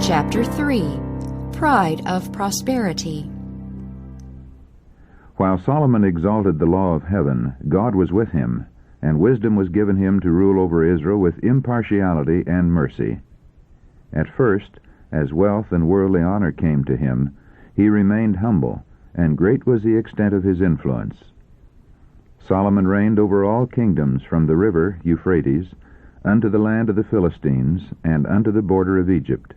Chapter 3. Pride of Prosperity. While Solomon exalted the law of heaven, God was with him, and wisdom was given him to rule over Israel with impartiality and mercy. At first, as wealth and worldly honor came to him, he remained humble, and great was the extent of his influence. Solomon reigned over all kingdoms from the river Euphrates unto the land of the Philistines, and unto the border of Egypt.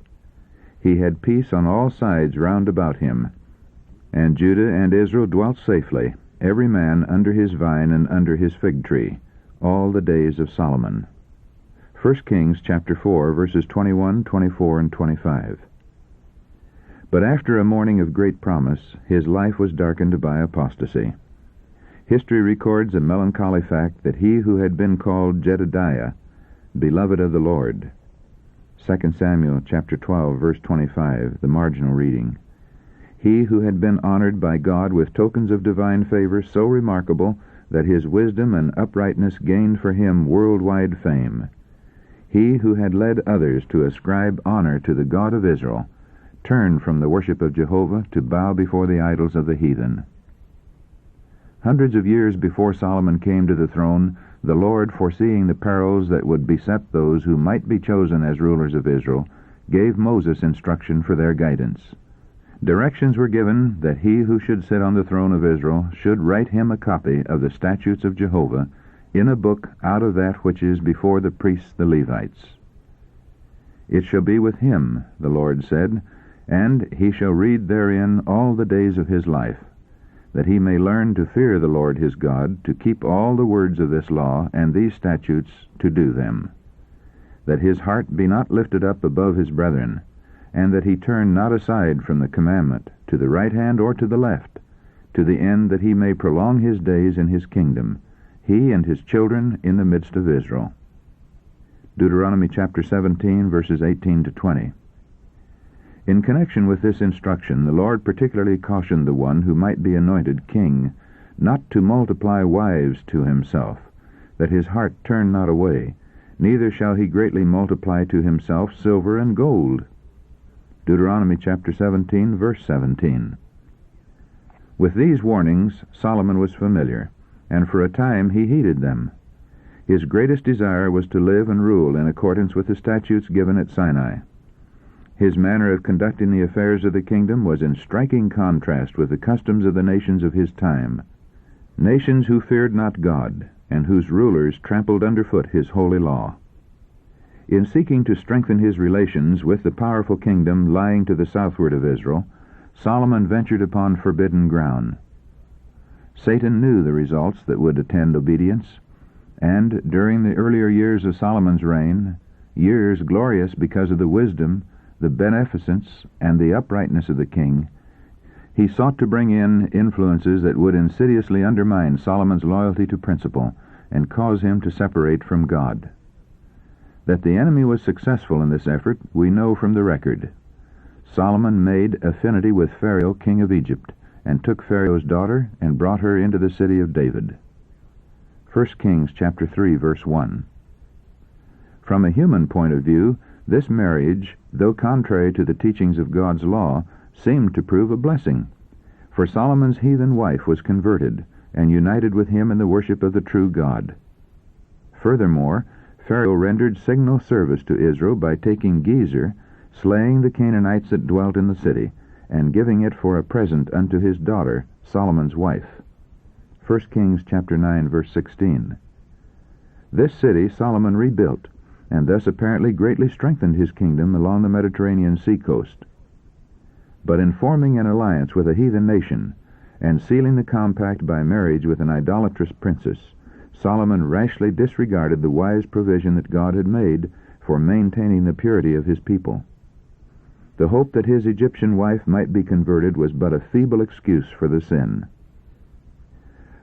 He had peace on all sides round about him, and Judah and Israel dwelt safely, every man under his vine and under his fig tree, all the days of Solomon. 1 Kings chapter 4, verses 21, 24, and 25. But after a morning of great promise, his life was darkened by apostasy. History records a melancholy fact that he who had been called Jedediah, beloved of the Lord, 2 Samuel chapter 12, verse 25, the marginal reading. He who had been honored by God with tokens of divine favor so remarkable that his wisdom and uprightness gained for him worldwide fame. He who had led others to ascribe honor to the God of Israel turned from the worship of Jehovah to bow before the idols of the heathen. Hundreds of years before Solomon came to the throne, the Lord, foreseeing the perils that would beset those who might be chosen as rulers of Israel, gave Moses instruction for their guidance. Directions were given that he who should sit on the throne of Israel should write him a copy of the statutes of Jehovah in a book out of that which is before the priests the Levites. It shall be with him, the Lord said, and he shall read therein all the days of his life, that he may learn to fear the Lord his God, to keep all the words of this law and these statutes, to do them, that his heart be not lifted up above his brethren, and that he turn not aside from the commandment, to the right hand or to the left, to the end that he may prolong his days in his kingdom, he and his children in the midst of Israel. Deuteronomy chapter 17, verses 18 to 20. In connection with this instruction, the Lord particularly cautioned the one who might be anointed king not to multiply wives to himself, that his heart turn not away, neither shall he greatly multiply to himself silver and gold. Deuteronomy chapter 17, verse 17. With these warnings Solomon was familiar, and for a time he heeded them. His greatest desire was to live and rule in accordance with the statutes given at Sinai. His manner of conducting the affairs of the kingdom was in striking contrast with the customs of the nations of his time, nations who feared not God, and whose rulers trampled underfoot his holy law. In seeking to strengthen his relations with the powerful kingdom lying to the southward of Israel, Solomon ventured upon forbidden ground. Satan knew the results that would attend obedience, and during the earlier years of Solomon's reign, years glorious because of the wisdom, the beneficence, and the uprightness of the king, he sought to bring in influences that would insidiously undermine Solomon's loyalty to principle and cause him to separate from God. That the enemy was successful in this effort we know from the record. Solomon made affinity with Pharaoh, king of Egypt, and took Pharaoh's daughter and brought her into the city of David. 1 Kings chapter 3, verse 1. From a human point of view, this marriage, though contrary to the teachings of God's law, seemed to prove a blessing, for Solomon's heathen wife was converted and united with him in the worship of the true God. Furthermore, Pharaoh rendered signal service to Israel by taking Gezer, slaying the Canaanites that dwelt in the city, and giving it for a present unto his daughter, Solomon's wife. 1 Kings chapter 9, verse 16. This city Solomon rebuilt, and thus apparently greatly strengthened his kingdom along the Mediterranean seacoast. But in forming an alliance with a heathen nation, and sealing the compact by marriage with an idolatrous princess, Solomon rashly disregarded the wise provision that God had made for maintaining the purity of his people. The hope that his Egyptian wife might be converted was but a feeble excuse for the sin.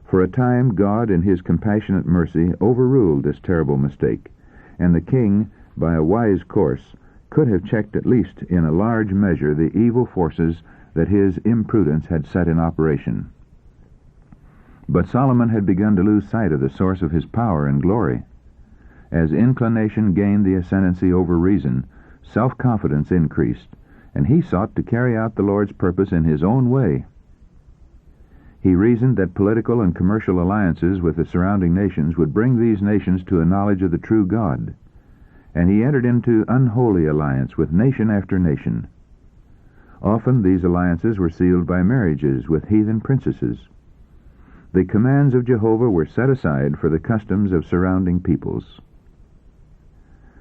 For a time God, in his compassionate mercy, overruled this terrible mistake, and the king, by a wise course, could have checked at least in a large measure the evil forces that his imprudence had set in operation. But Solomon had begun to lose sight of the source of his power and glory. As inclination gained the ascendancy over reason, self-confidence increased, and he sought to carry out the Lord's purpose in his own way. He reasoned that political and commercial alliances with the surrounding nations would bring these nations to a knowledge of the true God, and he entered into unholy alliance with nation after nation. Often these alliances were sealed by marriages with heathen princesses. The commands of Jehovah were set aside for the customs of surrounding peoples.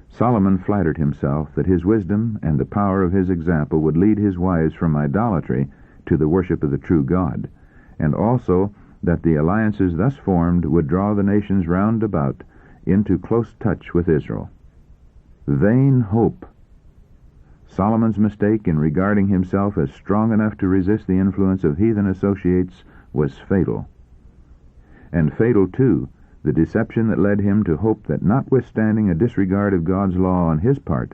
Solomon flattered himself that his wisdom and the power of his example would lead his wives from idolatry to the worship of the true God, and also that the alliances thus formed would draw the nations round about into close touch with Israel. Vain hope! Solomon's mistake in regarding himself as strong enough to resist the influence of heathen associates was fatal. And fatal, too, the deception that led him to hope that, notwithstanding a disregard of God's law on his part,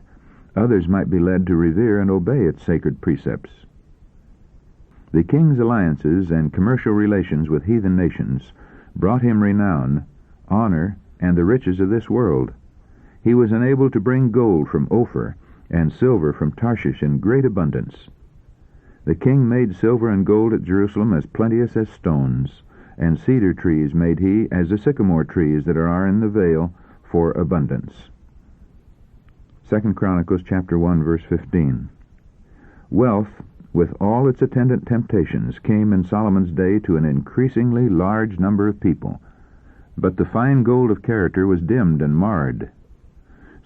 others might be led to revere and obey its sacred precepts. The king's alliances and commercial relations with heathen nations brought him renown, honor, and the riches of this world. He was enabled to bring gold from Ophir and silver from Tarshish in great abundance. The king made silver and gold at Jerusalem as plenteous as stones, and cedar trees made he as the sycamore trees that are in the vale for abundance. 2 Chronicles chapter 1, verse 15. Wealth, with all its attendant temptations, came in Solomon's day to an increasingly large number of people, but the fine gold of character was dimmed and marred.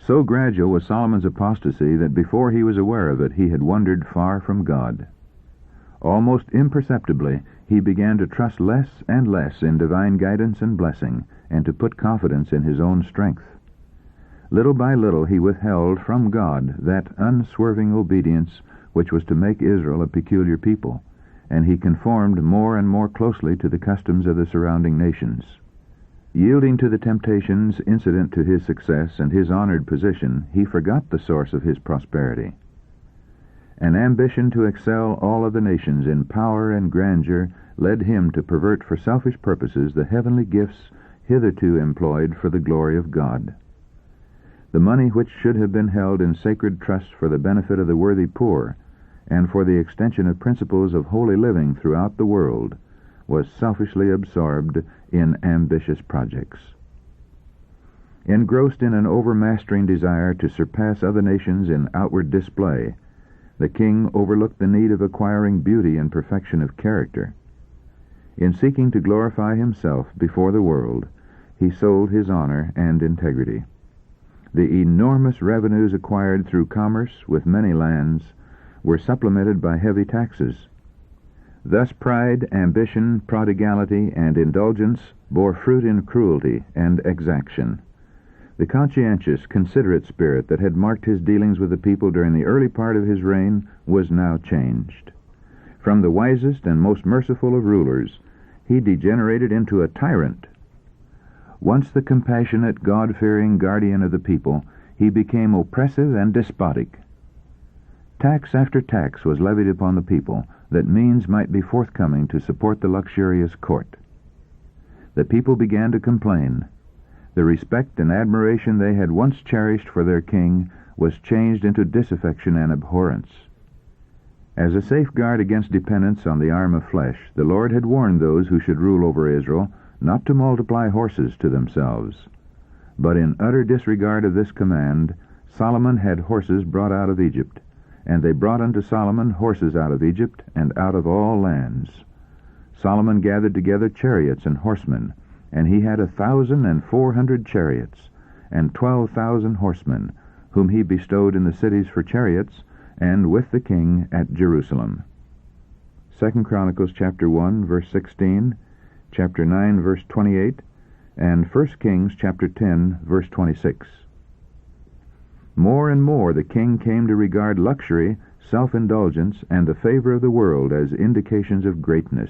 So gradual was Solomon's apostasy that before he was aware of it, he had wandered far from God. Almost imperceptibly, he began to trust less and less in divine guidance and blessing, and to put confidence in his own strength. Little by little he withheld from God that unswerving obedience which was to make Israel a peculiar people, and he conformed more and more closely to the customs of the surrounding nations. Yielding to the temptations incident to his success and his honored position, he forgot the source of his prosperity. An ambition to excel all other nations in power and grandeur led him to pervert for selfish purposes the heavenly gifts hitherto employed for the glory of God. The money which should have been held in sacred trust for the benefit of the worthy poor and for the extension of principles of holy living throughout the world was selfishly absorbed in ambitious projects. Engrossed in an overmastering desire to surpass other nations in outward display, the king overlooked the need of acquiring beauty and perfection of character. In seeking to glorify himself before the world, he sold his honor and integrity. The enormous revenues acquired through commerce with many lands were supplemented by heavy taxes. Thus pride, ambition, prodigality, and indulgence bore fruit in cruelty and exaction. The conscientious, considerate spirit that had marked his dealings with the people during the early part of his reign was now changed. From the wisest and most merciful of rulers, he degenerated into a tyrant. Once the compassionate, God-fearing guardian of the people, he became oppressive and despotic. Tax after tax was levied upon the people, that means might be forthcoming to support the luxurious court. The people began to complain. The respect and admiration they had once cherished for their king was changed into disaffection and abhorrence. As a safeguard against dependence on the arm of flesh, the Lord had warned those who should rule over Israel not to multiply horses to themselves. But in utter disregard of this command, Solomon had horses brought out of Egypt, and they brought unto Solomon horses out of Egypt and out of all lands. Solomon gathered together chariots and horsemen, and he had 1,400 chariots, and 12,000 horsemen, whom he bestowed in the cities for chariots, and with the king at Jerusalem. 2 Chronicles chapter 1, verse 16, chapter 9, verse 28, and 1 Kings chapter 10, verse 26. More and more the king came to regard luxury, self-indulgence, and the favor of the world as indications of greatness.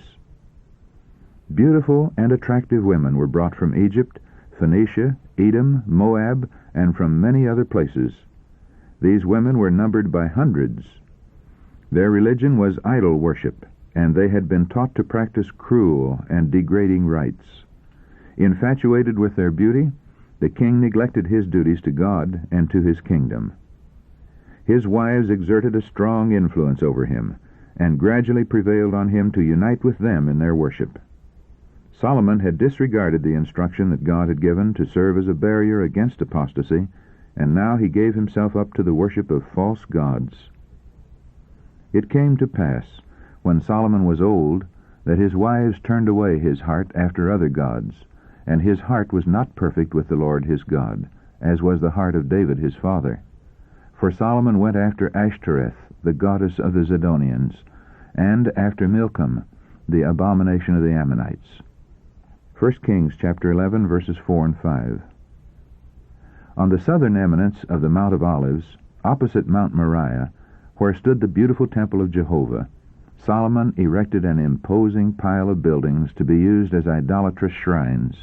Beautiful and attractive women were brought from Egypt, Phoenicia, Edom, Moab, and from many other places. These women were numbered by hundreds. Their religion was idol worship, and they had been taught to practice cruel and degrading rites. Infatuated with their beauty, the king neglected his duties to God and to his kingdom. His wives exerted a strong influence over him, and gradually prevailed on him to unite with them in their worship. Solomon had disregarded the instruction that God had given to serve as a barrier against apostasy, and now he gave himself up to the worship of false gods. It came to pass, when Solomon was old, that his wives turned away his heart after other gods, and his heart was not perfect with the Lord his God, as was the heart of David his father. For Solomon went after Ashtoreth, the goddess of the Zidonians, and after Milcom, the abomination of the Ammonites. 1 Kings chapter 11, verses 4 and 5. On the southern eminence of the Mount of Olives, opposite Mount Moriah, where stood the beautiful temple of Jehovah, Solomon erected an imposing pile of buildings to be used as idolatrous shrines.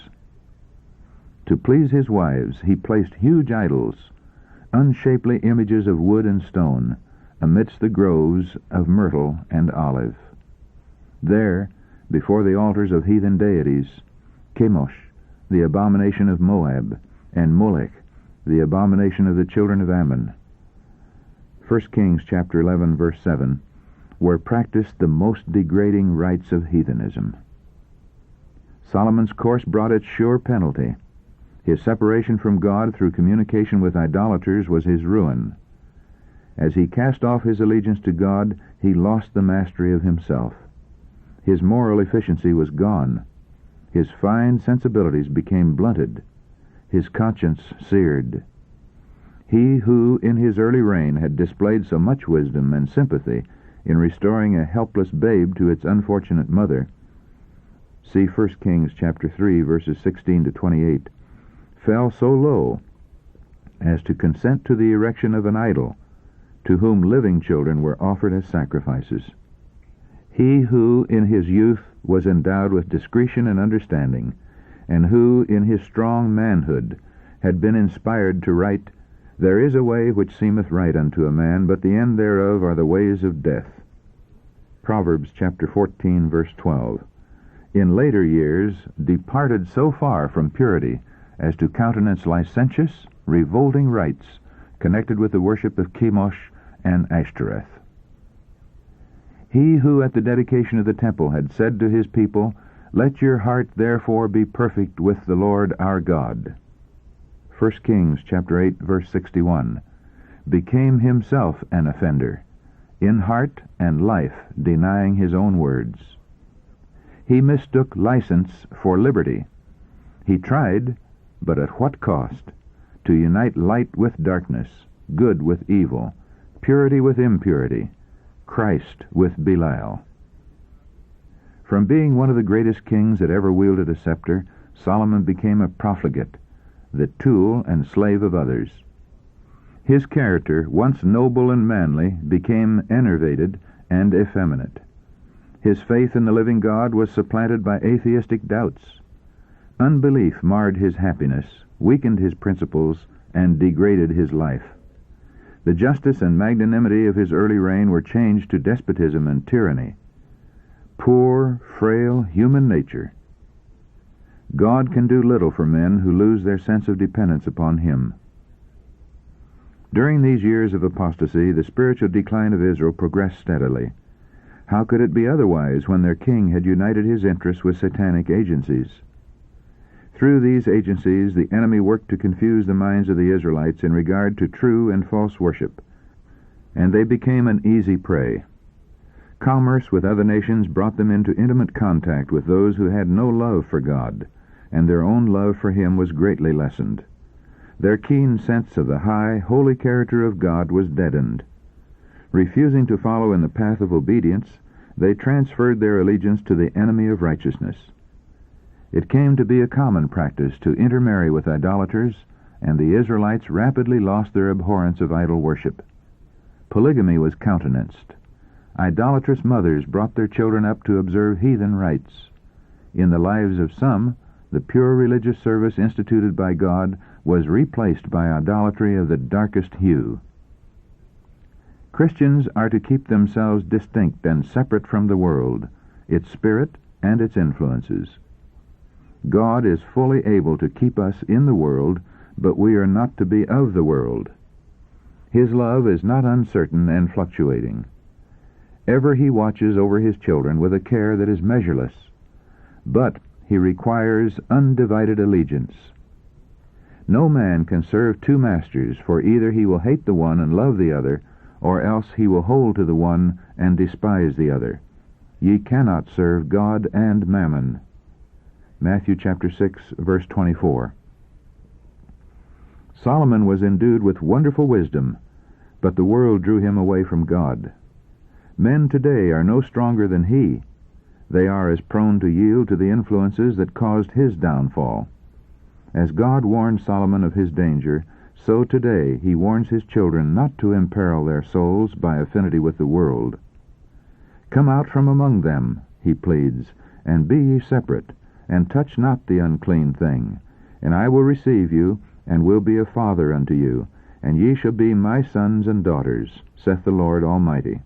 To please his wives, he placed huge idols, unshapely images of wood and stone, amidst the groves of myrtle and olive. There, before the altars of heathen deities, Chemosh, the abomination of Moab, and Molech, the abomination of the children of Ammon, 1 Kings chapter 11, verse 7, were practiced the most degrading rites of heathenism. Solomon's course brought its sure penalty. His separation from God through communication with idolaters was his ruin. As he cast off his allegiance to God, he lost the mastery of himself. His moral efficiency was gone. His fine sensibilities became blunted. His conscience seared. He who in his early reign had displayed so much wisdom and sympathy in restoring a helpless babe to its unfortunate mother, see 1 Kings chapter 3, verses 16 to 28, fell so low as to consent to the erection of an idol, to whom living children were offered as sacrifices. He who in his youth was endowed with discretion and understanding, and who in his strong manhood had been inspired to write, "There is a way which seemeth right unto a man, but the end thereof are the ways of death." Proverbs chapter 14, verse 12. In later years departed so far from purity as to countenance licentious, revolting rites connected with the worship of Chemosh and Ashtoreth. He who at the dedication of the temple had said to his people, "Let your heart therefore be perfect with the Lord our God," 1 Kings chapter 8, verse 61, became himself an offender, in heart and life denying his own words. He mistook license for liberty. He tried, but at what cost, to unite light with darkness, good with evil, purity with impurity, Christ with Belial. From being one of the greatest kings that ever wielded a scepter, Solomon became a profligate, the tool and slave of others. His character, once noble and manly, became enervated and effeminate. His faith in the living God was supplanted by atheistic doubts. Unbelief marred his happiness, weakened his principles, and degraded his life. The justice and magnanimity of his early reign were changed to despotism and tyranny. Poor, frail human nature. God can do little for men who lose their sense of dependence upon Him. During these years of apostasy, the spiritual decline of Israel progressed steadily. How could it be otherwise when their king had united his interests with satanic agencies? Through these agencies, the enemy worked to confuse the minds of the Israelites in regard to true and false worship, and they became an easy prey. Commerce with other nations brought them into intimate contact with those who had no love for God, and their own love for Him was greatly lessened. Their keen sense of the high, holy character of God was deadened. Refusing to follow in the path of obedience, they transferred their allegiance to the enemy of righteousness. It came to be a common practice to intermarry with idolaters, and the Israelites rapidly lost their abhorrence of idol worship. Polygamy was countenanced. Idolatrous mothers brought their children up to observe heathen rites. In the lives of some, the pure religious service instituted by God was replaced by idolatry of the darkest hue. Christians are to keep themselves distinct and separate from the world, its spirit and its influences. God is fully able to keep us in the world, but we are not to be of the world. His love is not uncertain and fluctuating. Ever he watches over his children with a care that is measureless, but he requires undivided allegiance. No man can serve two masters, for either he will hate the one and love the other, or else he will hold to the one and despise the other. Ye cannot serve God and mammon. Matthew chapter 6, verse 24. Solomon was endued with wonderful wisdom, but the world drew him away from God. Men today are no stronger than he. They are as prone to yield to the influences that caused his downfall. As God warned Solomon of his danger, so today he warns his children not to imperil their souls by affinity with the world. Come out from among them, he pleads, and be ye separate, and touch not the unclean thing. And I will receive you, and will be a father unto you, and ye shall be my sons and daughters, saith the Lord Almighty.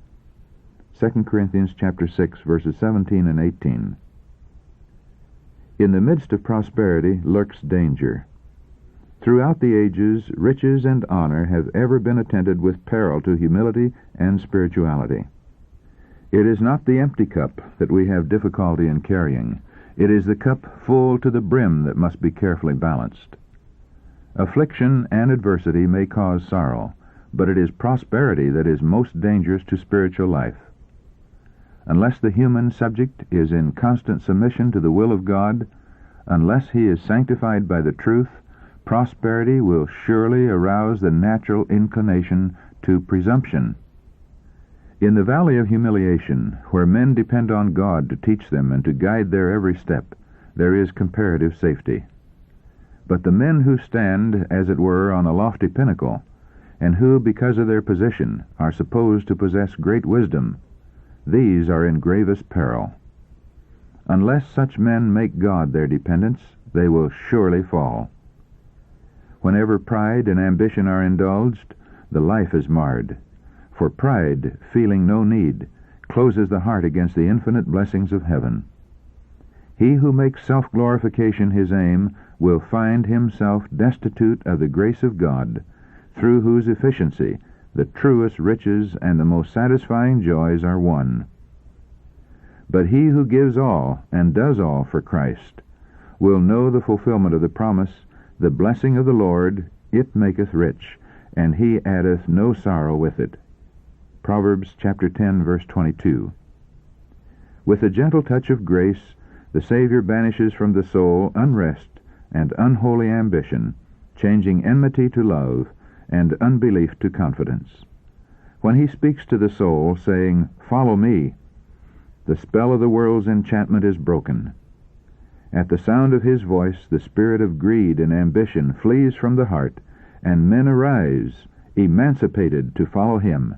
2 Corinthians chapter 6, verses 17 and 18. In the midst of prosperity lurks danger. Throughout the ages, riches and honor have ever been attended with peril to humility and spirituality. It is not the empty cup that we have difficulty in carrying. It is the cup full to the brim that must be carefully balanced. Affliction and adversity may cause sorrow, but it is prosperity that is most dangerous to spiritual life. Unless the human subject is in constant submission to the will of God, unless he is sanctified by the truth, prosperity will surely arouse the natural inclination to presumption. In the valley of humiliation, where men depend on God to teach them and to guide their every step, there is comparative safety. But the men who stand, as it were, on a lofty pinnacle, and who, because of their position, are supposed to possess great wisdom, these are in gravest peril. Unless such men make God their dependence, they will surely fall. Whenever pride and ambition are indulged, the life is marred. For pride, feeling no need, closes the heart against the infinite blessings of heaven. He who makes self-glorification his aim will find himself destitute of the grace of God, through whose efficiency the truest riches and the most satisfying joys are won. But he who gives all and does all for Christ will know the fulfillment of the promise, the blessing of the Lord, it maketh rich, and he addeth no sorrow with it. Proverbs chapter 10, verse 22. With a gentle touch of grace, the Savior banishes from the soul unrest and unholy ambition, changing enmity to love and unbelief to confidence. When he speaks to the soul, saying, "Follow me," the spell of the world's enchantment is broken. At the sound of his voice, the spirit of greed and ambition flees from the heart, and men arise, emancipated to follow him.